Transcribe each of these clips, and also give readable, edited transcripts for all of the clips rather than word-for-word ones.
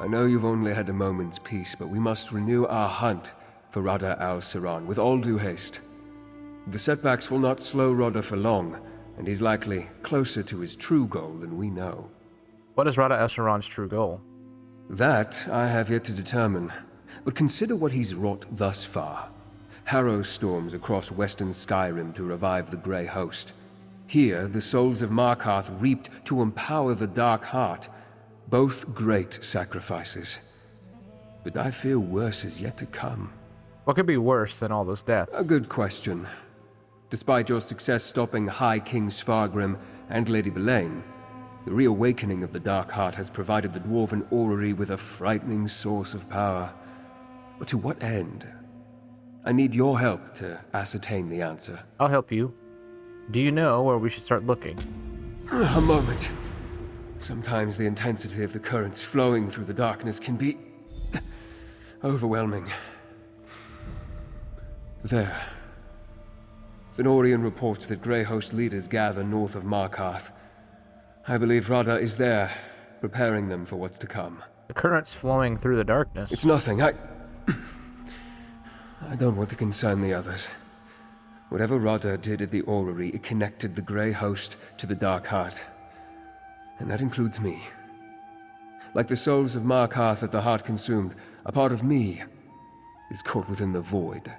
I know you've only had a moment's peace, but we must renew our hunt for Rada al-Siran with all due haste. The setbacks will not slow Rada for long, and he's likely closer to his true goal than we know. What is Rada al-Siran's true goal? That I have yet to determine, but consider what he's wrought thus far. Harrow storms across western Skyrim to revive the Grey Host. Here, the souls of Markarth reaped to empower the Dark Heart. Both great sacrifices. But I fear worse is yet to come. What could be worse than all those deaths? A good question. Despite your success stopping High King Svargrim and Lady Belain, the reawakening of the Dark Heart has provided the Dwarven Orrery with a frightening source of power. But to what end? I need your help to ascertain the answer. I'll help you. Do you know where we should start looking? A moment. Sometimes the intensity of the currents flowing through the darkness can be overwhelming. There. Fenorian reports that Grey Host leaders gather north of Markarth. I believe Rada is there, preparing them for what's to come. The currents flowing through the darkness. It's nothing. I don't want to concern the others. Whatever Rada did at the Orrery, it connected the Grey Host to the Dark Heart. And that includes me. Like the souls of Markarth that the Heart consumed, a part of me is caught within the void.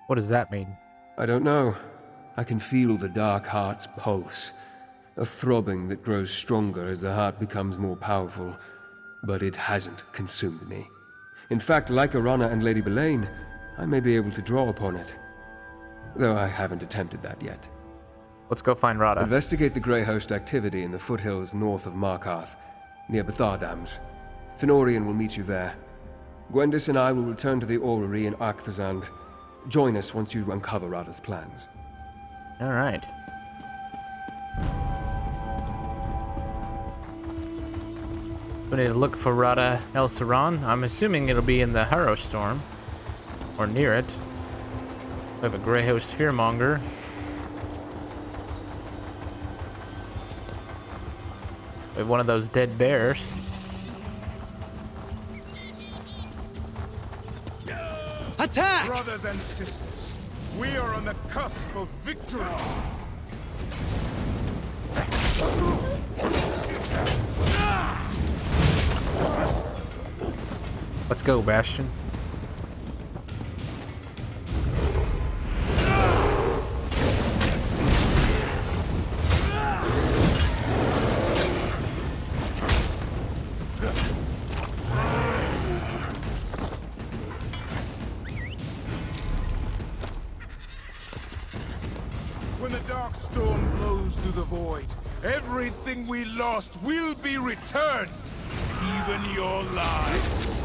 What does that mean? I don't know. I can feel the Dark Heart's pulse, a throbbing that grows stronger as the Heart becomes more powerful, but it hasn't consumed me. In fact, like Arana and Lady Belain, I may be able to draw upon it, though I haven't attempted that yet. Let's go find Rada. Investigate the Grey Host activity in the foothills north of Markarth, near Bethardams. Fenorian will meet you there. Gwendis and I will return to the Orrery in Arcthazand. Join us once you uncover Rada's plans. All right. We need to look for Rada al-Siran. I'm assuming it'll be in the Harrow Storm, or near it. We have a Grey Host Fearmonger. We have one of those dead bears. Attack! Brothers and sisters, we are on the cusp of victory. Let's go, Bastion. When the dark storm blows through the void, everything we lost will be returned, even your lives.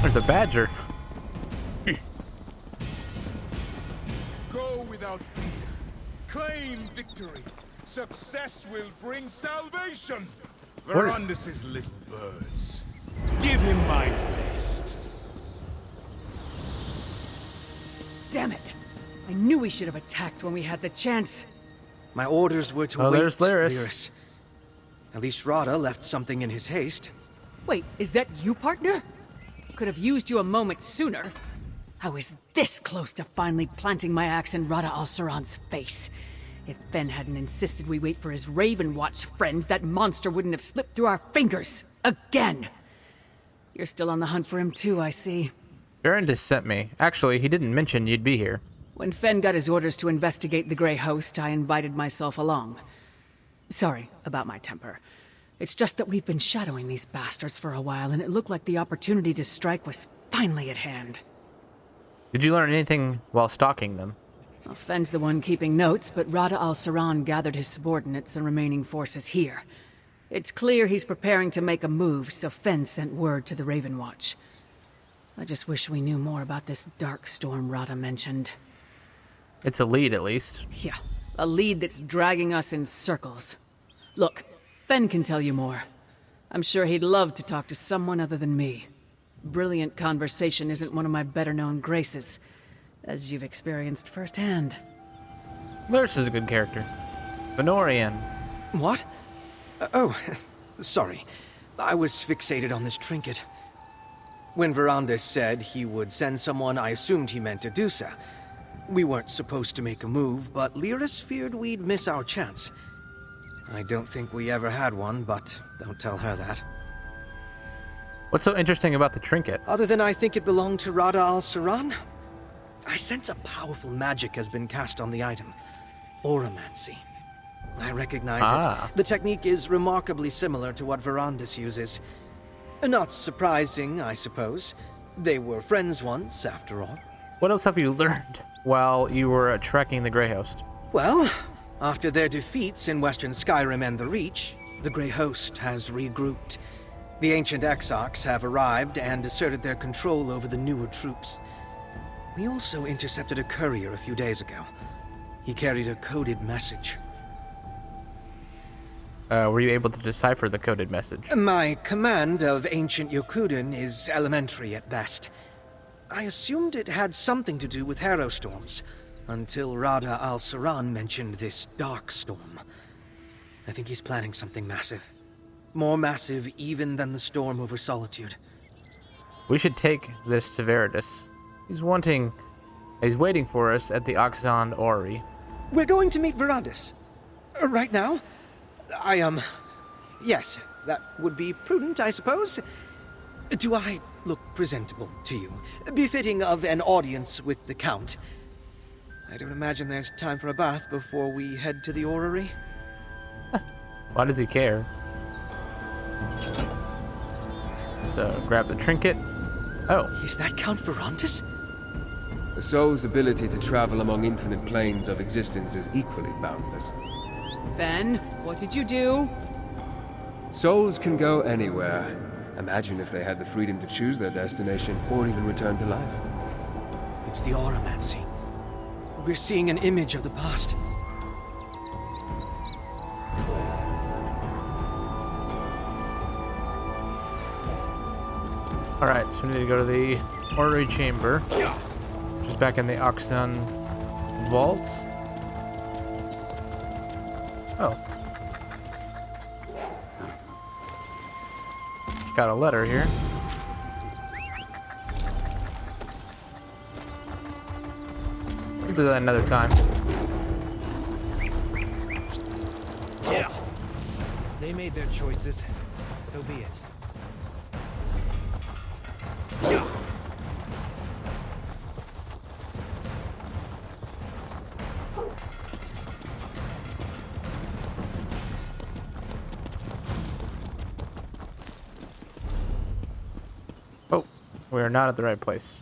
There's a badger. Go without fear. Claim victory. Success will bring salvation. Verandis' little birds. Give him my best. Damn it! I knew we should have attacked when we had the chance. My orders were to Oh, wait, there's Lyris. Lyris. At least Rada left something in his haste. Wait, is that you, partner? Could have used you a moment sooner. I was this close to finally planting my axe in Rada al-Siran's face. If Ben hadn't insisted we wait for his Raven Watch friends, that monster wouldn't have slipped through our fingers. Again! You're still on the hunt for him too, I see. Verandis sent me. Actually, he didn't mention you'd be here. When Fen got his orders to investigate the Grey Host, I invited myself along. Sorry about my temper. It's just that we've been shadowing these bastards for a while, and it looked like the opportunity to strike was finally at hand. Did you learn anything while stalking them? Well, Fen's the one keeping notes, but Rada al-Siran gathered his subordinates and remaining forces here. It's clear he's preparing to make a move, so Fen sent word to the Raven Watch. I just wish we knew more about this dark storm Rada mentioned. It's a lead, at least. Yeah, a lead that's dragging us in circles. Look, Fen can tell you more. I'm sure he'd love to talk to someone other than me. Brilliant conversation isn't one of my better-known graces, as you've experienced firsthand. Lyris is a good character. Venorian. What? Oh, sorry. I was fixated on this trinket. When Verandis said he would send someone, I assumed he meant Adusa. We weren't supposed to make a move, but Lyris feared we'd miss our chance. I don't think we ever had one, but don't tell her that. What's so interesting about the trinket? Other than I think it belonged to Rada al-Saran, I sense a powerful magic has been cast on the item. Auramancy. I recognize it. The technique is remarkably similar to what Verandis uses. Not surprising, I suppose. They were friends once, after all. What else have you learned while you were tracking the Grey Host? Well, after their defeats in Western Skyrim and the Reach, the Grey Host has regrouped. The ancient Exarchs have arrived and asserted their control over the newer troops. We also intercepted a courier a few days ago. He carried a coded message. Were you able to decipher the coded message? My command of ancient Yokuden is elementary at best. I assumed it had something to do with harrow storms, until Rada al-Saran mentioned this dark storm. I think he's planning something massive. More massive even than the storm over Solitude. We should take this to Veridus. He's waiting for us at the Oxon Ori. We're going to meet Verandis. Right now? Yes, that would be prudent, I suppose. Do I look presentable to you? Befitting of an audience with the Count? I don't imagine there's time for a bath before we head to the orrery. Why does he care? Grab the trinket. Oh. Is that Count Verandis? The soul's ability to travel among infinite planes of existence is equally boundless. Fen, what did you do? Souls can go anywhere. Imagine if they had the freedom to choose their destination or even return to life. It's the Auramancy. We're seeing an image of the past. Alright, so we need to go to the Orrery Chamber, which is back in the Oxon Vault. Oh. Got a letter here. We'll do that another time. Yeah. They made their choices. So be it. Oh, we are not at the right place.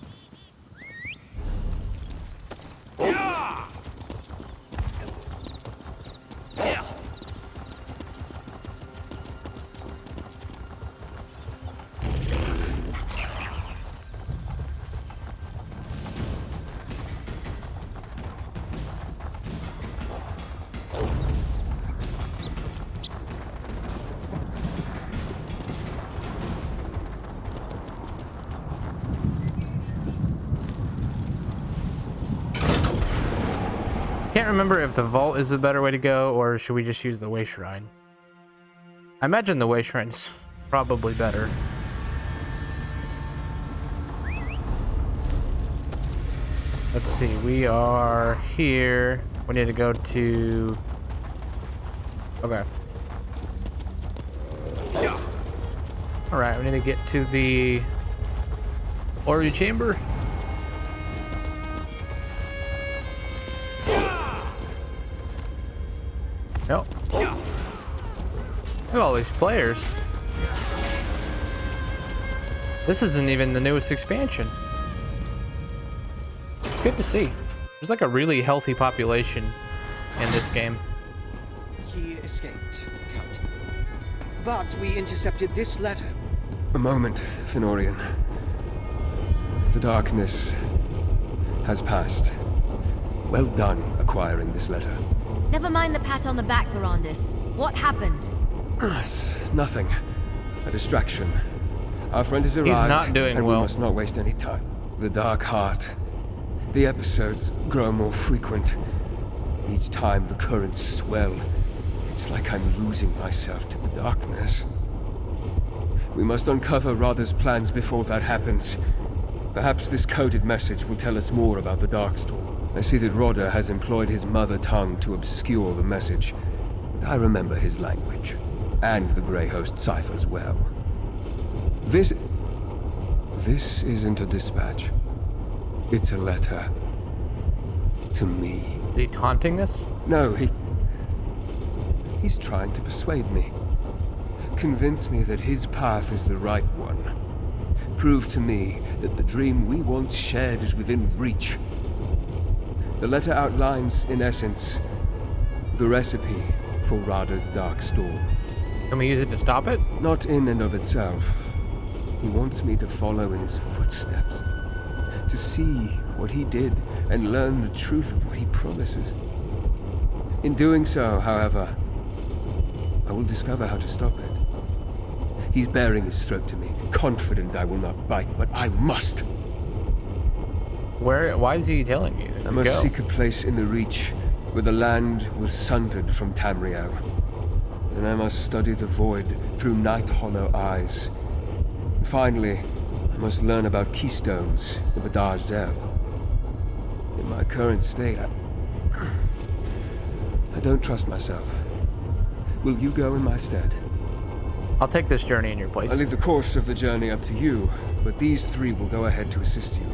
Can't remember if the vault is the better way to go, or should we just use the way shrine? I imagine the way shrine's probably better. Let's see, we are here. We need to go to... Okay. Alright, we need to get to the Orrery Chamber. Nope. Look at all these players. This isn't even the newest expansion. Good to see. There's like a really healthy population in this game. He escaped, Count. But we intercepted this letter. A moment, Fenorian. The darkness has passed. Well done acquiring this letter. Never mind the pat on the back, Verandis. What happened? It's nothing. A distraction. Our friend has arrived, not doing and well. we must not waste any time. The Dark Heart. The episodes grow more frequent. Each time the currents swell, it's like I'm losing myself to the darkness. We must uncover Rada's plans before that happens. Perhaps this coded message will tell us more about the Darkstorm. I see that Rada has employed his mother tongue to obscure the message. I remember his language, and the Grey Host ciphers well. This isn't a dispatch. It's a letter. To me. Is he taunting us? No, he's trying to persuade me. Convince me that his path is the right one. Prove to me that the dream we once shared is within reach. The letter outlines, in essence, the recipe for Rada's dark storm. Can we use it to stop it? Not in and of itself. He wants me to follow in his footsteps. To see what he did and learn the truth of what he promises. In doing so, however, I will discover how to stop it. He's bearing his throat to me, confident I will not bite, but I must. Why is he telling you? I must seek a place in the Reach where the land was sundered from Tamriel. Then I must study the void through Night Hollow eyes. And finally, I must learn about keystones of Adar Zel. In my current state, I don't trust myself. Will you go in my stead? I'll take this journey in your place. I leave the course of the journey up to you, but these three will go ahead to assist you.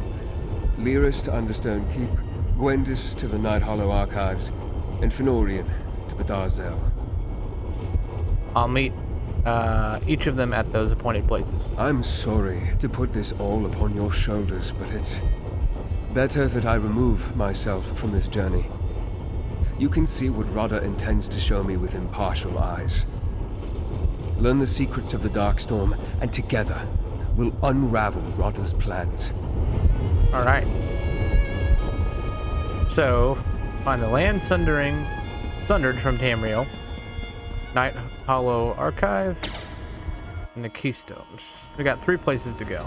Lyris to Understone Keep, Gwendis to the Night Hollow Archives, and Fenorian to Adar Zel. I'll meet each of them at those appointed places. I'm sorry to put this all upon your shoulders, but it's better that I remove myself from this journey. You can see what Rada intends to show me with impartial eyes. Learn the secrets of the Darkstorm, and together, we'll unravel Rada's plans. Alright. So, find the land sundered from Tamriel, Night Hollow Archive, and the Keystones. We got 3 places to go.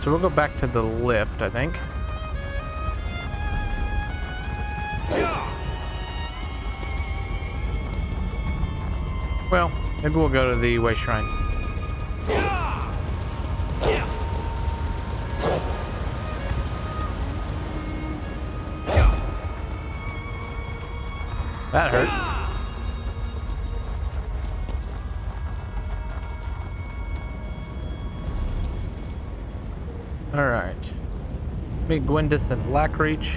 So we'll go back to the lift, I think. Well, maybe we'll go to the Way Shrine. That hurt. Alright. Meet Gwendis and Blackreach.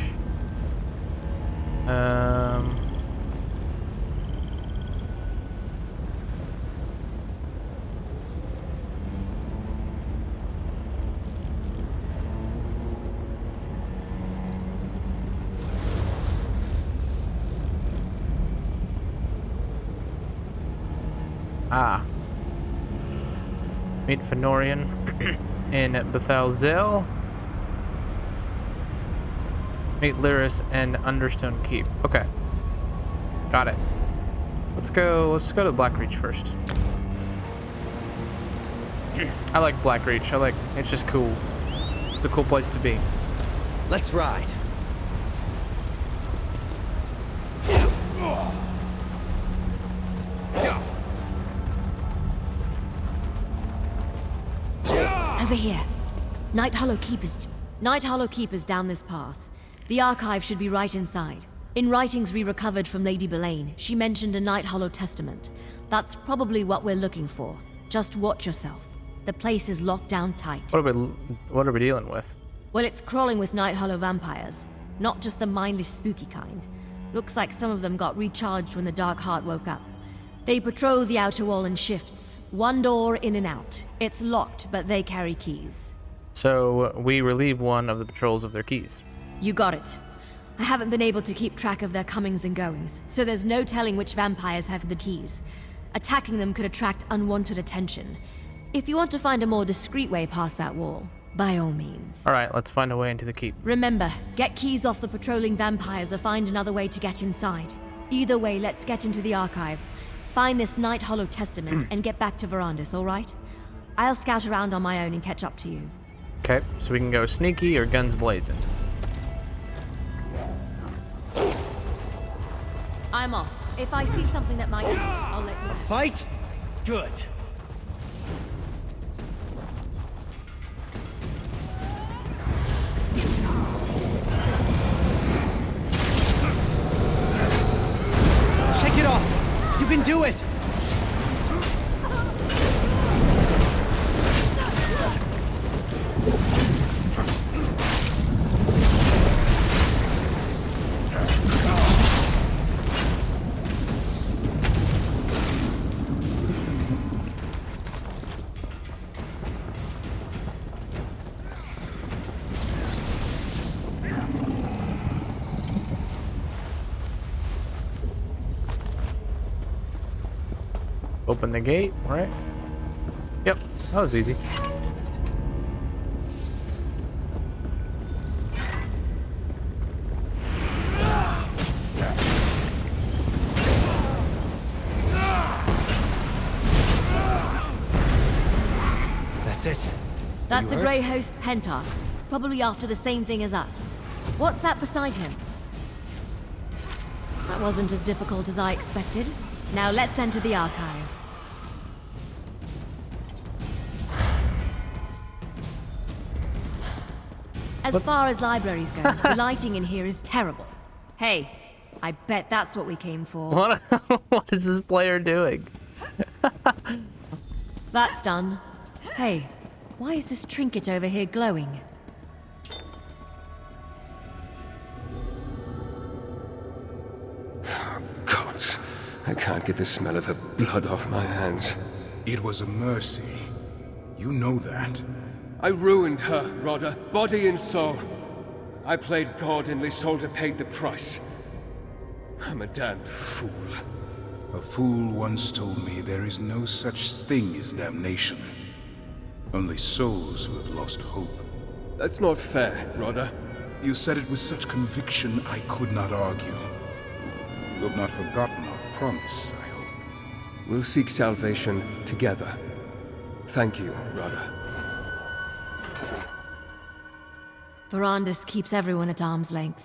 Meet Fenorian in Bethel Zel. Meet Lyris and Understone Keep. Okay. Got it. Let's go to Blackreach first. I like Blackreach. It's just cool. It's a cool place to be. Let's ride. Over here. Night Hollow Keep is down this path. The archive should be right inside. In writings we recovered from Lady Belaine, she mentioned a Night Hollow testament. That's probably what we're looking for. Just watch yourself. The place is locked down tight. What are we dealing with? Well, it's crawling with Night Hollow vampires. Not just the mindless, spooky kind. Looks like some of them got recharged when the Dark Heart woke up. They patrol the outer wall in shifts. One door in and out. It's locked, but they carry keys. So we relieve one of the patrols of their keys. You got it. I haven't been able to keep track of their comings and goings, so there's no telling which vampires have the keys. Attacking them could attract unwanted attention. If you want to find a more discreet way past that wall, by all means. Alright, let's find a way into the keep. Remember, get keys off the patrolling vampires or find another way to get inside. Either way, let's get into the archive. Find this Night Hollow Testament and get back to Verandis, alright? I'll scout around on my own and catch up to you. Okay, so we can go sneaky or guns blazing. I'm off. If I see something that might help, I'll let you know. Fight? Good. Shake it off! You can do it! Open the gate, right? Yep, that was easy. That's it. That's a Grey Host Pentarch, probably after the same thing as us. What's that beside him? That wasn't as difficult as I expected. Now let's enter the archive. As far as libraries go, the lighting in here is terrible. Hey, I bet that's what we came for. What is this player doing? That's done. Hey, why is this trinket over here glowing? Gods, I can't get the smell of her blood off my hands. It was a mercy. You know that. I ruined her, Rada, body and soul. I played God and Lysolda paid the price. I'm a damned fool. A fool once told me there is no such thing as damnation. Only souls who have lost hope. That's not fair, Rada. You said it with such conviction I could not argue. You have not forgotten our promise, I hope. We'll seek salvation together. Thank you, Rada. Verandis keeps everyone at arm's length.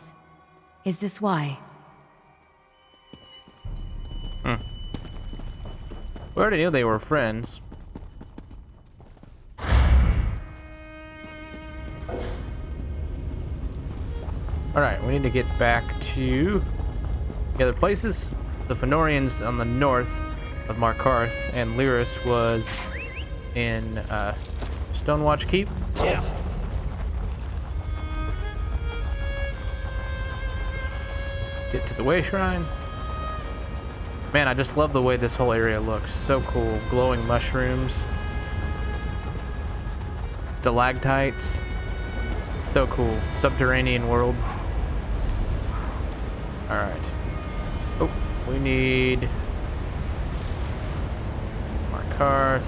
Is this why? We already knew they were friends. Alright, we need to get back to the other places. The Fëanorians on the north of Markarth, and Lyris was in Stonewatch Keep. Yeah. Get to the Way Shrine. Man, I just love the way this whole area looks. So cool. Glowing mushrooms. Stalactites. It's so cool. Subterranean world. Alright. Oh, we need Markarth.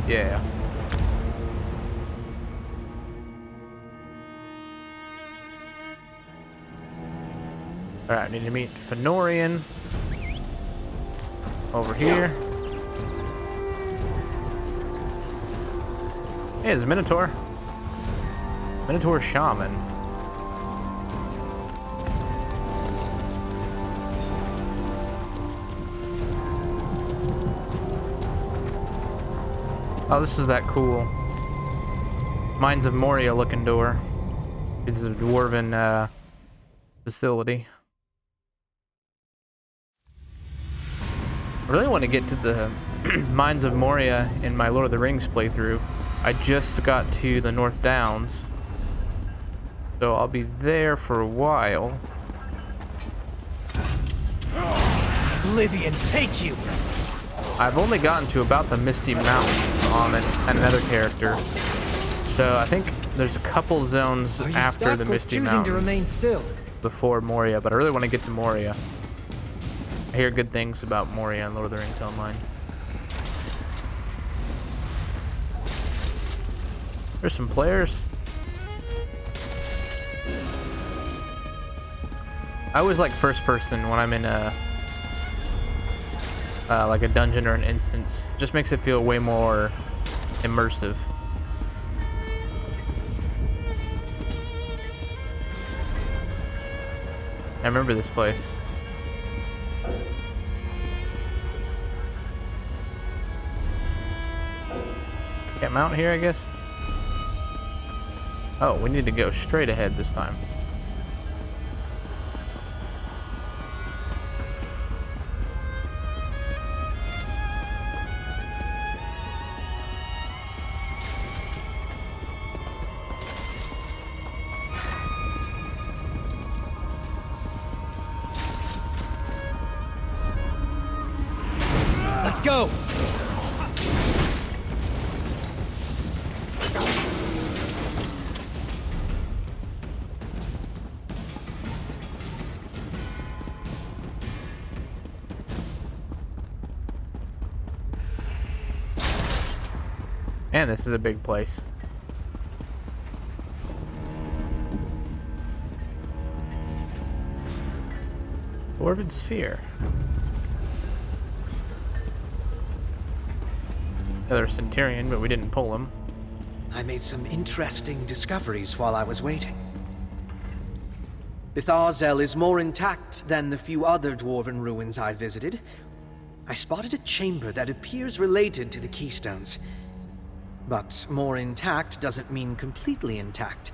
Yeah. Alright, need to meet Fëanorian. Over here. Hey, there's a Minotaur. Minotaur Shaman. Oh, this is that cool Mines of Moria looking door. This is a dwarven facility. I really want to get to the Mines of Moria in my Lord of the Rings playthrough. I just got to the North Downs, so I'll be there for a while. oblivion take you! I've only gotten to about the Misty Mountains on another character. So I think there's a couple zones Are you after stuck the or Misty choosing Mountains to remain still? before Moria, but I really want to get to Moria. I hear good things about Moria and Lord of the Rings Online. There's some players. I always like first person when I'm in a like a dungeon or an instance. Just makes it feel way more immersive. I remember this place. Can't mount here, I guess. Oh, we need to go straight ahead this time. Let's go! Man, this is a big place. Dwarven Sphere. Another Centurion, but we didn't pull him. I made some interesting discoveries while I was waiting. Bitharzel is more intact than the few other dwarven ruins I visited. I spotted a chamber that appears related to the Keystones. But more intact doesn't mean completely intact.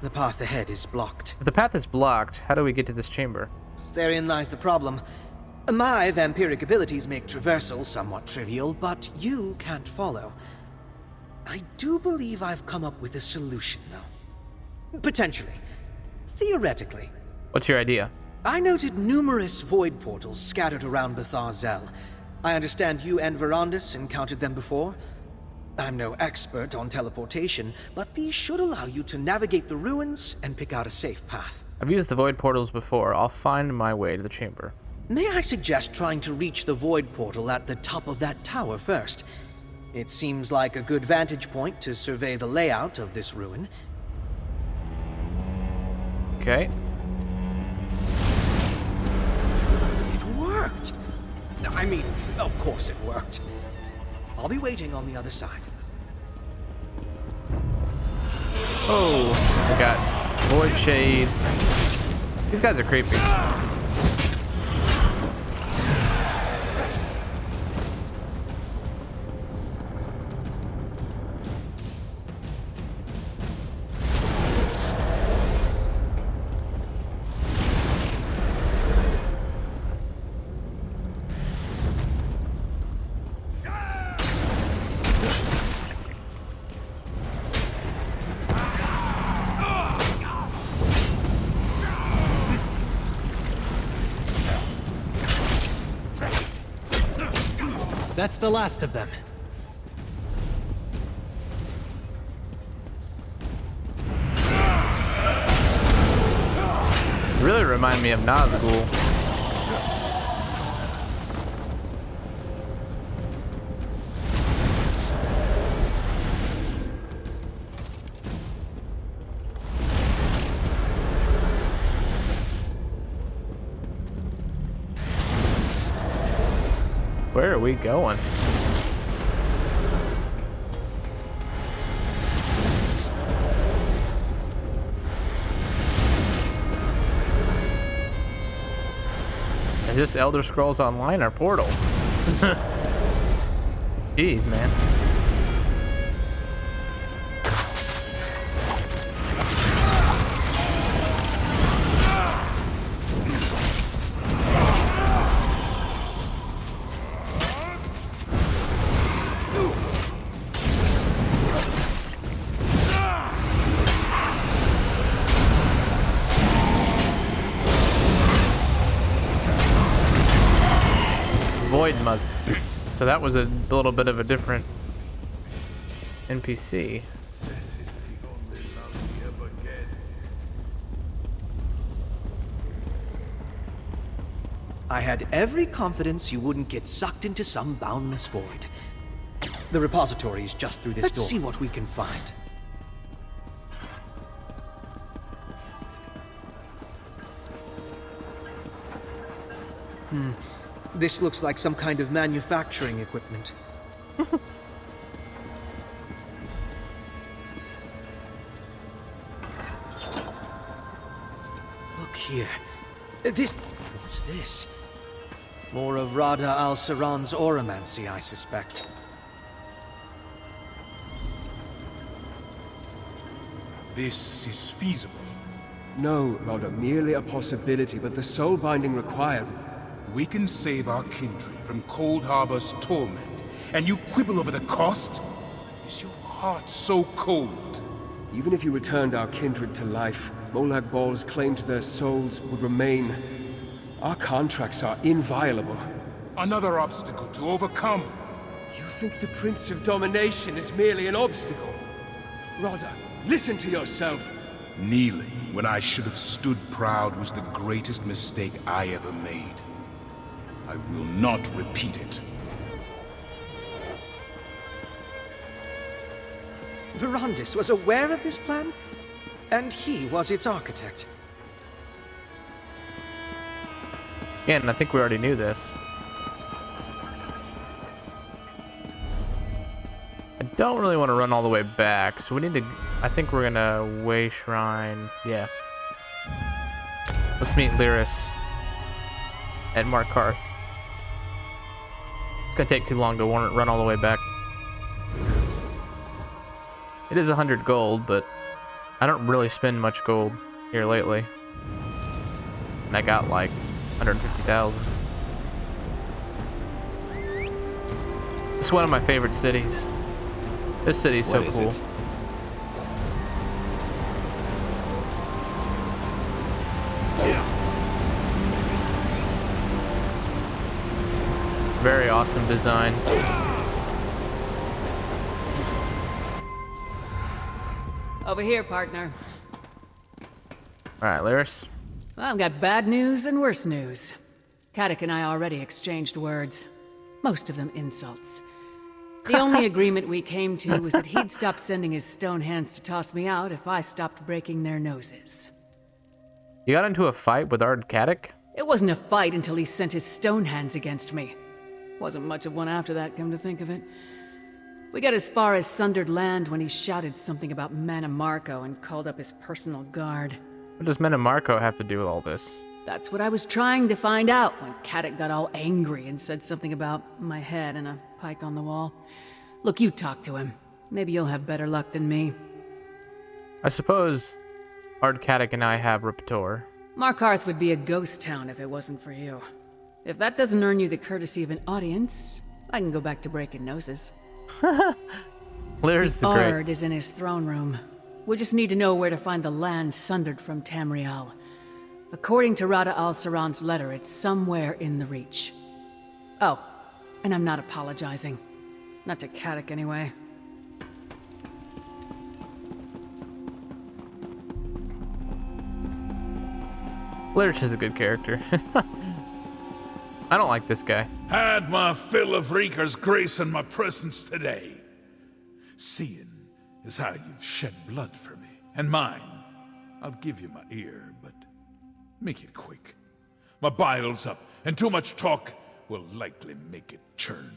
The path ahead is blocked. If the path is blocked, how do we get to this chamber? Therein lies the problem. My vampiric abilities make traversal somewhat trivial, but you can't follow. I do believe I've come up with a solution, though. Potentially. Theoretically. What's your idea? I noted numerous void portals scattered around Bitharzel. I understand you and Verandis encountered them before. I'm no expert on teleportation, but these should allow you to navigate the ruins and pick out a safe path. I've used the void portals before. I'll find my way to the chamber. May I suggest trying to reach the void portal at the top of that tower first? It seems like a good vantage point to survey the layout of this ruin. Okay. It worked! I mean, of course it worked. I'll be waiting on the other side. Oh, I got void shades. These guys are creepy. That's the last of them. Really remind me of Nazgul. Where are we going? Is this Elder Scrolls Online or Portal? Jeez, man. So that was a little bit of a different NPC. I had every confidence you wouldn't get sucked into some boundless void. The repository is just through this door. Let's see what we can find. This looks like some kind of manufacturing equipment. Look here. What's this? More of Rada al-Saran's oromancy, I suspect. This is feasible. No, Rada, merely a possibility, but the soul binding required. We can save our kindred from Cold Harbor's torment, and you quibble over the cost? Is your heart so cold? Even if you returned our kindred to life, Molag Bal's claim to their souls would remain. Our contracts are inviolable. Another obstacle to overcome. You think the Prince of Domination is merely an obstacle? Rada, listen to yourself. Kneeling when I should have stood proud was the greatest mistake I ever made. I will not repeat it. Verandis was aware of this plan, and he was its architect. Yeah, and I think we already knew this. I don't really want to run all the way back, so we need to... I think we're gonna Way Shrine. Yeah. Let's meet Lyris at Markarth. It's gonna take too long to run all the way back. It is 100 gold, but I don't really spend much gold here lately. And I got like 150,000. It's one of my favorite cities. This city's so cool. Very awesome design. Over here, partner. Alright, Lyris. Well, I've got bad news and worse news. Kadok and I already exchanged words. Most of them insults. The only agreement we came to was that he'd stop sending his stone hands to toss me out if I stopped breaking their noses. You got into a fight with Ard Kadok? It wasn't a fight until he sent his stone hands against me. Wasn't much of one after that, come to think of it. We got as far as Sundered Land when he shouted something about Manamarco and called up his personal guard. What does Manamarco have to do with all this? That's what I was trying to find out when Kadok got all angry and said something about my head and a pike on the wall. Look, you talk to him. Maybe you'll have better luck than me. I suppose Ard Kadok and I have rapport. Markarth would be a ghost town if it wasn't for you. If that doesn't earn you the courtesy of an audience, I can go back to breaking noses. Lyris the Great. Ard is in his throne room. We just need to know where to find the land sundered from Tamriel. According to Rada al-Saran's letter, it's somewhere in the Reach. Oh, and I'm not apologizing. Not to Kadok, anyway. Lyris is a good character. I don't like this guy. Had my fill of Reeker's grace in my presence today. Seeing is how you've shed blood for me, and mine. I'll give you my ear, but make it quick. My bile's up, and too much talk will likely make it churn.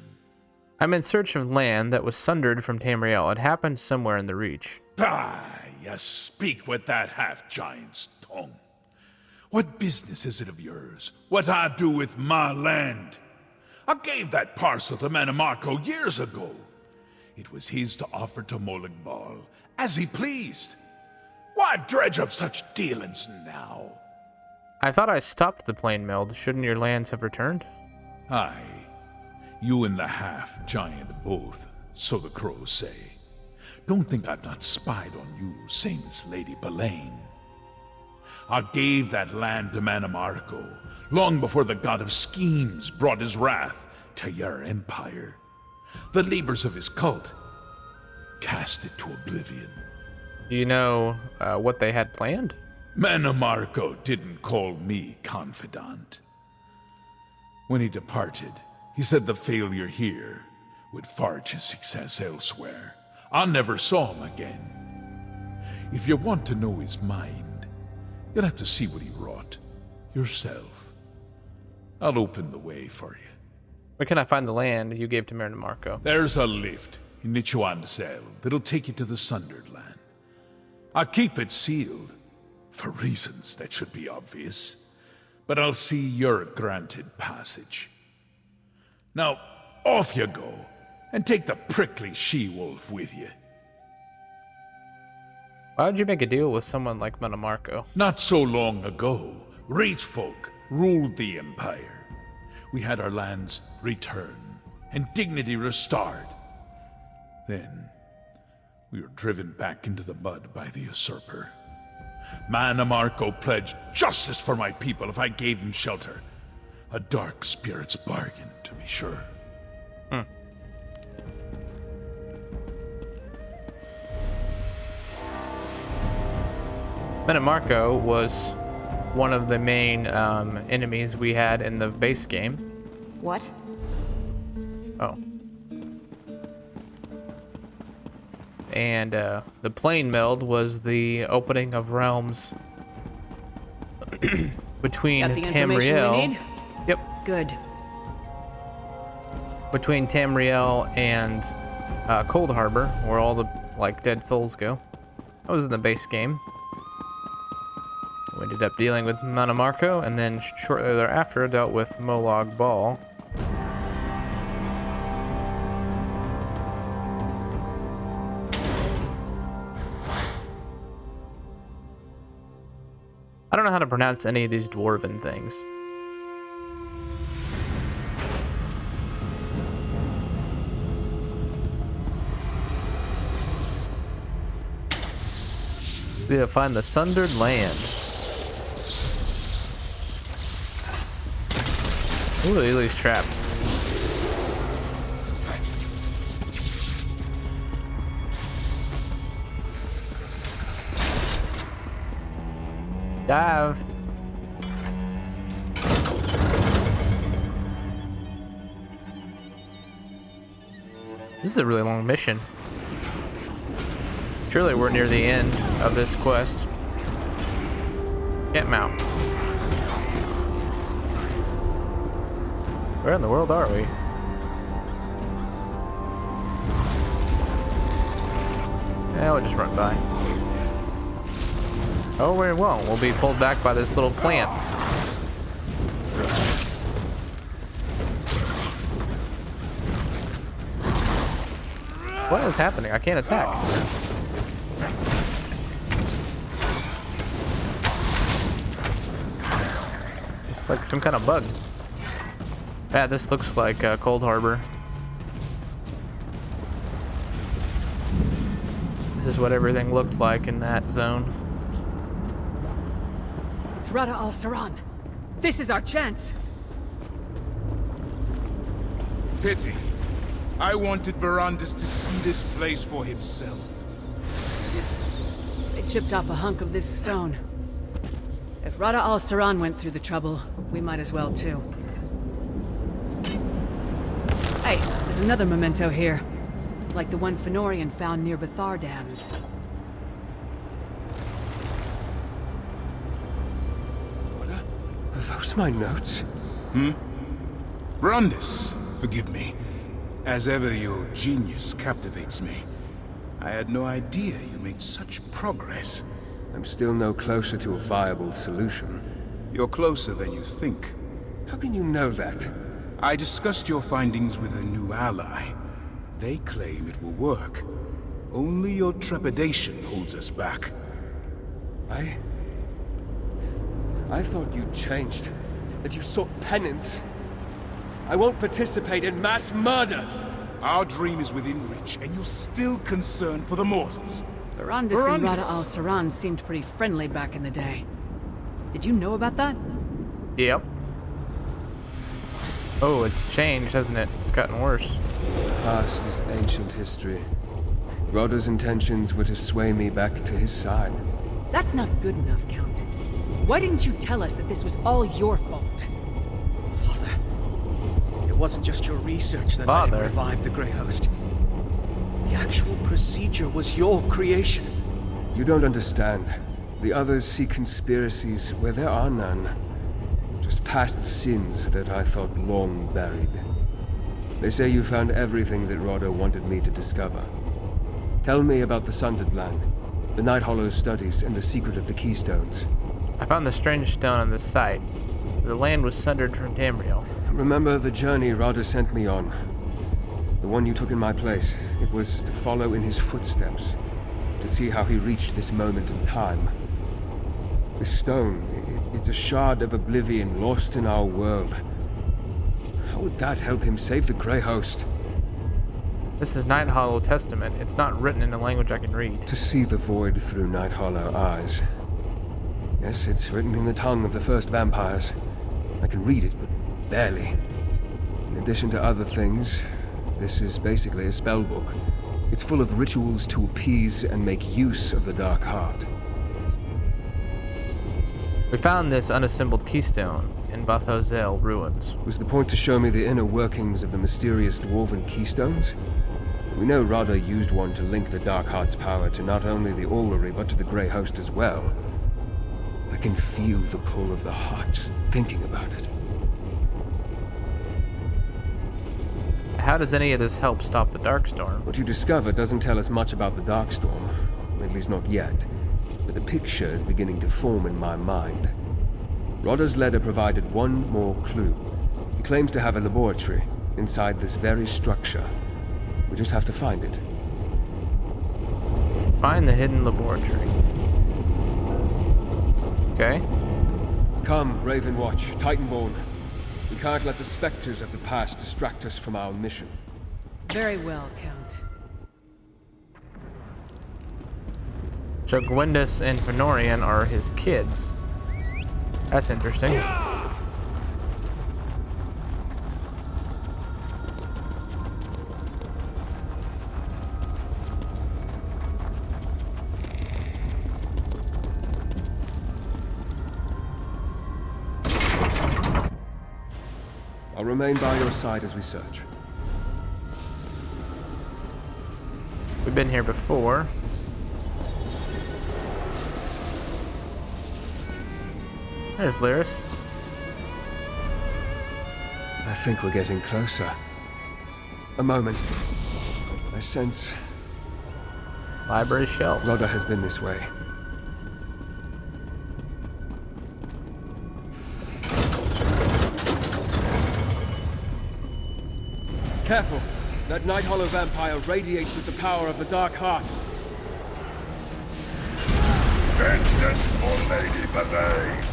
I'm in search of land that was sundered from Tamriel. It happened somewhere in the Reach. Ah, you speak with that half-giant's tongue. What business is it of yours, what I do with my land? I gave that parcel to Manamarco years ago. It was his to offer to Molag Bal, as he pleased. Why dredge up such dealings now? I thought I stopped the plane meld. Shouldn't your lands have returned? Aye. You and the half-giant both, so the crows say. Don't think I've not spied on you, Saints Lady Belaine. I gave that land to Manamarco, long before the god of schemes brought his wrath to your empire. The labors of his cult cast it to oblivion. Do you know what they had planned? Marco didn't call me confidant. When he departed, he said the failure here would forge his success elsewhere. I never saw him again. If you want to know his mind, you'll have to see what he wrought yourself. I'll open the way for you. Where can I find the land you gave to Marco? There's a lift in Nichuan that'll take you to the Sundered Land. I'll keep it sealed, for reasons that should be obvious, but I'll see you're granted passage. Now, off you go, and take the prickly she-wolf with you. Why would you make a deal with someone like Marco? Not so long ago, rich folk ruled the Empire. We had our lands returned, and dignity restored. Then, we were driven back into the mud by the usurper. Marco pledged justice for my people if I gave him shelter. A dark spirit's bargain, to be sure. Marco was one of the main enemies we had in the base game. What? Oh. And the plane meld was the opening of realms between Got the information we Tamriel. need? Yep. Good. Between Tamriel and Cold Harbor, where all the dead souls go. That was in the base game. We ended up dealing with Marco, and then shortly thereafter dealt with Molag Bal. I don't know how to pronounce any of these dwarven things. We gotta find the Sundered Land. Ooh, look at these traps. Dive. This is a really long mission. Surely we're near the end of this quest. Can't mount. Where in the world are we? Yeah, we'll just run by. Oh, we won't. We'll be pulled back by this little plant. What is happening? I can't attack. It's like some kind of bug. Yeah, this looks like Cold Harbor. This is what everything looked like in that zone. It's Rada al-Saran. This is our chance. Pity. I wanted Verandis to see this place for himself. They chipped off a hunk of this stone. If Rada al-Saran went through the trouble, we might as well too. Hey, there's another memento here. Like the one Fëanorian found near Bethar Dams. Are those my notes? Verandis, forgive me. As ever, your genius captivates me. I had no idea you made such progress. I'm still no closer to a viable solution. You're closer than you think. How can you know that? I discussed your findings with a new ally. They claim it will work. Only your trepidation holds us back. I thought you'd changed. That you sought penance. I won't participate in mass murder! Our dream is within reach, and you're still concerned for the mortals. Verandis and Rada al-Saran seemed pretty friendly back in the day. Did you know about that? Yep. Oh, it's changed, hasn't it? It's gotten worse. Past is ancient history. Rada's intentions were to sway me back to his side. That's not good enough, Count. Why didn't you tell us that this was all your fault? Father, it wasn't just your research that let him revive the Grey Host. The actual procedure was your creation. You don't understand. The others see conspiracies where there are none. Just past sins that I thought long buried. They say you found everything that Rada wanted me to discover. Tell me about the Sundered Land, the Night Hollow studies, and the secret of the Keystones. I found the strange stone on this site. The land was sundered from Tamriel. Remember the journey Rada sent me on? The one you took in my place. It was to follow in his footsteps, to see how he reached this moment in time. This stone, it's a shard of oblivion lost in our world. How would that help him save the Grey Host? This is Night Hollow Testament. It's not written in a language I can read. To see the void through Night Hollow eyes. Yes, it's written in the tongue of the first vampires. I can read it, but barely. In addition to other things, this is basically a spell book. It's full of rituals to appease and make use of the Dark Heart. We found this unassembled keystone in Bathozel ruins. Was the point to show me the inner workings of the mysterious dwarven keystones? We know Rada used one to link the Dark Heart's power to not only the orrery, but to the Grey Host as well. I can feel the pull of the heart just thinking about it. How does any of this help stop the Darkstorm? What you discover doesn't tell us much about the Darkstorm, at least not yet. But the picture is beginning to form in my mind. Rada's letter provided one more clue. He claims to have a laboratory inside this very structure. We just have to find it. Find the hidden laboratory. Okay. Come, Ravenwatch, Titanborn. We can't let the specters of the past distract us from our mission. Very well, Count. So Gwendis and Fenorian are his kids. That's interesting. I'll remain by your side as we search. We've been here before. There's Lyris. I think we're getting closer. A moment. I sense Library shelves. Rada has been this way. Careful! That Night Hollow vampire radiates with the power of the Dark Heart. Vengeance for Lady Bavay!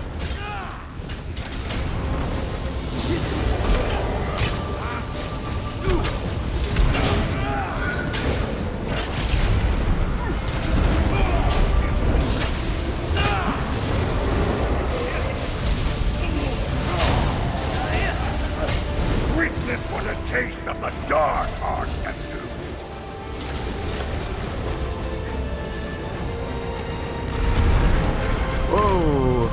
Witness what a taste of the Dark Heart can do. Whoa!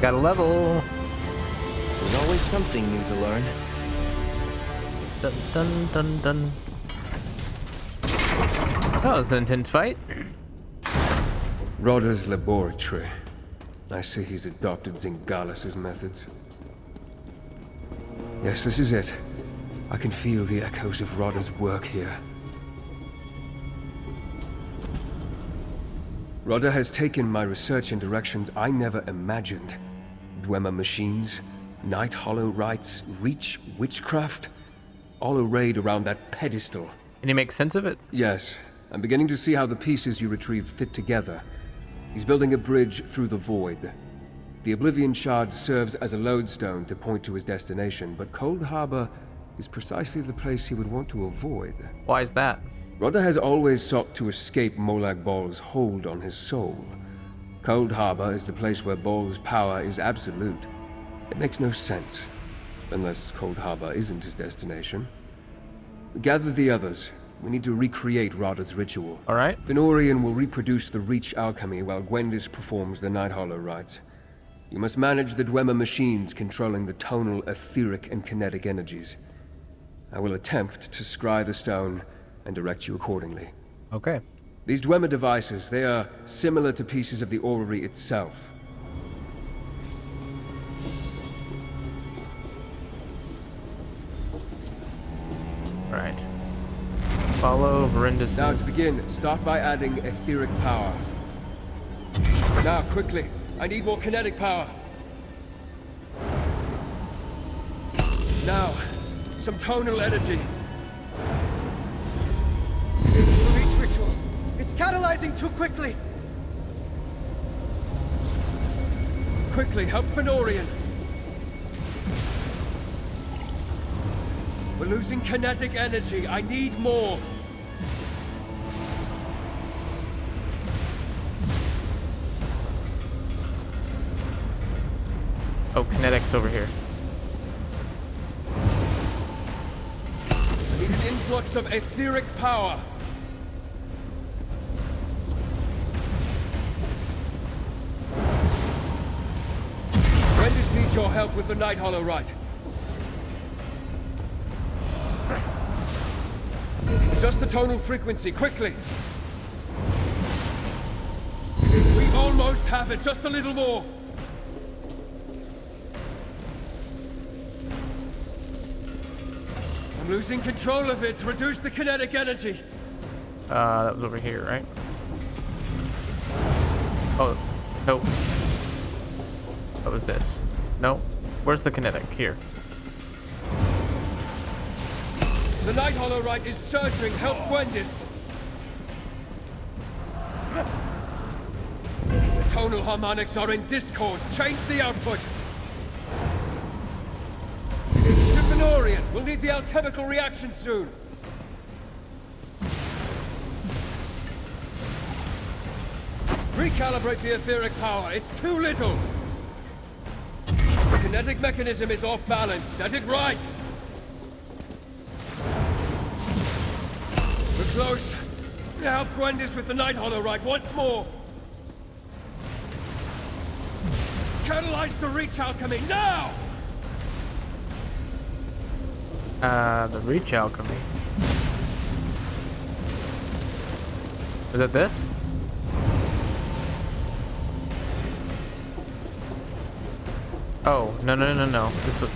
Got a level. There's always something new to learn. Dun dun dun dun. That was an intense fight. Rada's laboratory. I see he's adopted Zingalis's methods. Yes, this is it. I can feel the echoes of Rada's work here. Rada has taken my research in directions I never imagined. Dwemer machines, Night Hollow rites, Reach witchcraft, all arrayed around that pedestal. Can you make sense of it? Yes, I'm beginning to see how the pieces you retrieved fit together. He's building a bridge through the void. The Oblivion Shard serves as a lodestone to point to his destination, but Cold Harbor is precisely the place he would want to avoid. Why is that? Rada has always sought to escape Molag Bal's hold on his soul. Cold Harbor is the place where Bal's power is absolute. It makes no sense, unless Cold Harbor isn't his destination. Gather the others. We need to recreate Rada's ritual. All right. Fenorian will reproduce the Reach alchemy while Gwendis performs the Night Hollow rites. You must manage the Dwemer machines controlling the tonal, etheric, and kinetic energies. I will attempt to scry the stone and direct you accordingly. Okay. These Dwemer devices, they are similar to pieces of the orrery itself. All right. Follow Verindis'... Now to begin, start by adding etheric power. Now, quickly. I need more kinetic power. Now, some tonal energy. The Reach ritual. It's catalyzing too quickly. Quickly, help Fenorian. We're losing kinetic energy. I need more. Oh, kinetics over here. I need an influx of etheric power. Gwendis needs your help with the Night Hollow rite. Just the tonal frequency, quickly. We almost have it, just a little more. I'm losing control of it. Reduce the kinetic energy. That was over here, right? Oh, no. What was this? No. Where's the kinetic? Here. The Night Hollow rite is surging. Help Gwendis. The tonal harmonics are in discord. Change the output. Fenorian, we'll need the alchemical reaction soon. Recalibrate the etheric power. It's too little. The kinetic mechanism is off balance. Set it right. We're close. Now help Gwendis with the Night Hollow rite once more. Catalyze the Reach alchemy now! The Reach alchemy. Is it this? Oh, no.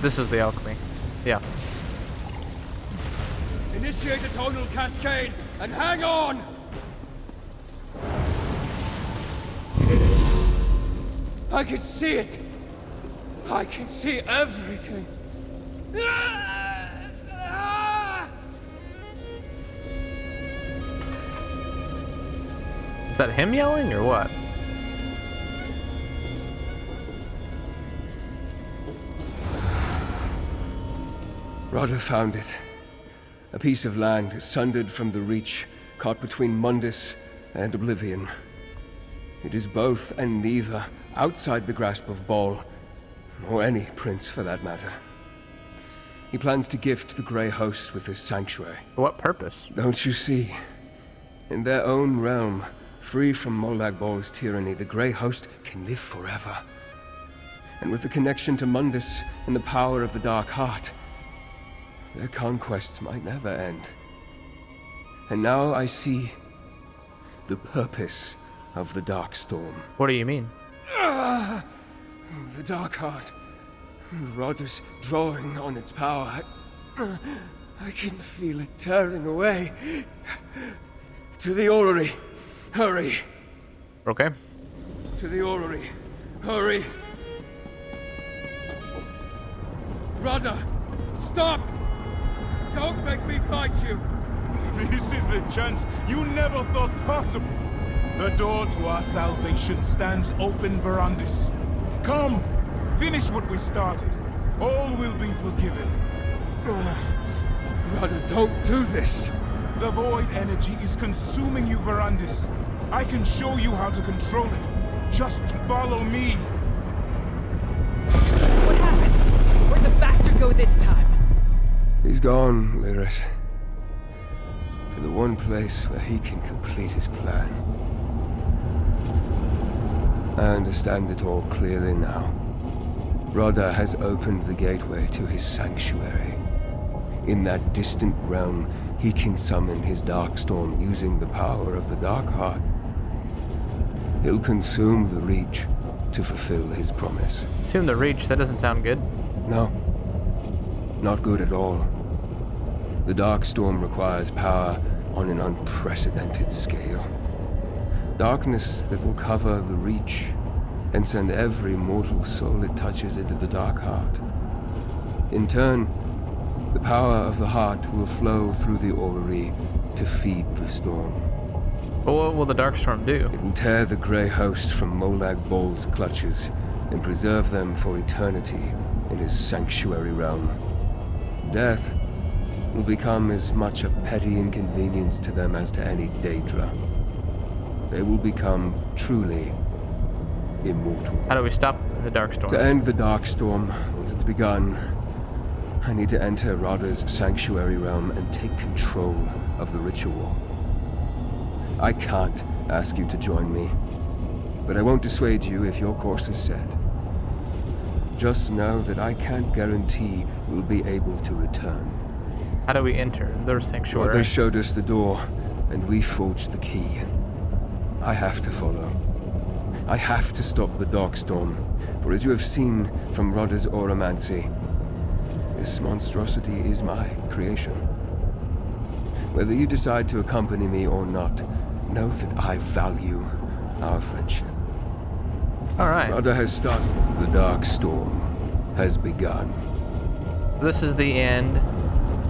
This was the alchemy. Yeah. Initiate a tonal cascade and hang on! I can see it! I can see everything! Is that him yelling or what? Rada found it. A piece of land sundered from the Reach, caught between Mundus and Oblivion. It is both and neither, outside the grasp of Ball, or any prince for that matter. He plans to gift the Grey Host with his sanctuary. For what purpose? Don't you see? In their own realm, free from Molag Bal's tyranny, the Grey Host can live forever. And with the connection to Mundus and the power of the Dark Heart, their conquests might never end. And now I see the purpose of the Dark Storm. What do you mean? The Dark Heart. Rada's drawing on its power. I can feel it tearing away. To the orrery. Hurry. Okay. To the orrery. Hurry! Rada! Stop! Don't make me fight you! This is the chance you never thought possible. The door to our salvation stands open, Verandis. Come, finish what we started. All will be forgiven. Rada, don't do this! The void energy is consuming you, Verandis. I can show you how to control it. Just follow me. What happened? Where'd the bastard go this time? He's gone, Lyris. To the one place where he can complete his plan. I understand it all clearly now. Rada has opened the gateway to his sanctuary. In that distant realm, he can summon his Darkstorm using the power of the Dark Heart. He'll consume the Reach to fulfill his promise. Consume the Reach? That doesn't sound good. No. Not good at all. The Darkstorm requires power on an unprecedented scale. Darkness that will cover the Reach and send every mortal soul it touches into the Dark Heart. In turn, the power of the Heart will flow through the orrery to feed the storm. But what will the Darkstorm do? It will tear the Grey Host from Molag Bol's clutches and preserve them for eternity in his sanctuary realm. Death will become as much a petty inconvenience to them as to any Daedra. They will become truly immortal. How do we stop the Darkstorm? To end the Darkstorm, once it's begun, I need to enter Rada's sanctuary realm and take control of the ritual. I can't ask you to join me, but I won't dissuade you if your course is set. Just know that I can't guarantee we'll be able to return. How do we enter their sanctuary? Rada showed us the door, and we forged the key. I have to follow. I have to stop the Darkstorm, for as you have seen from Rada's Oromancy, this monstrosity is my creation. Whether you decide to accompany me or not, know that I value our friendship. All right. Rada has started. The Darkstorm has begun. This is the end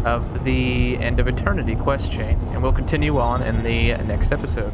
of the End of Eternity quest chain, and we'll continue on in the next episode.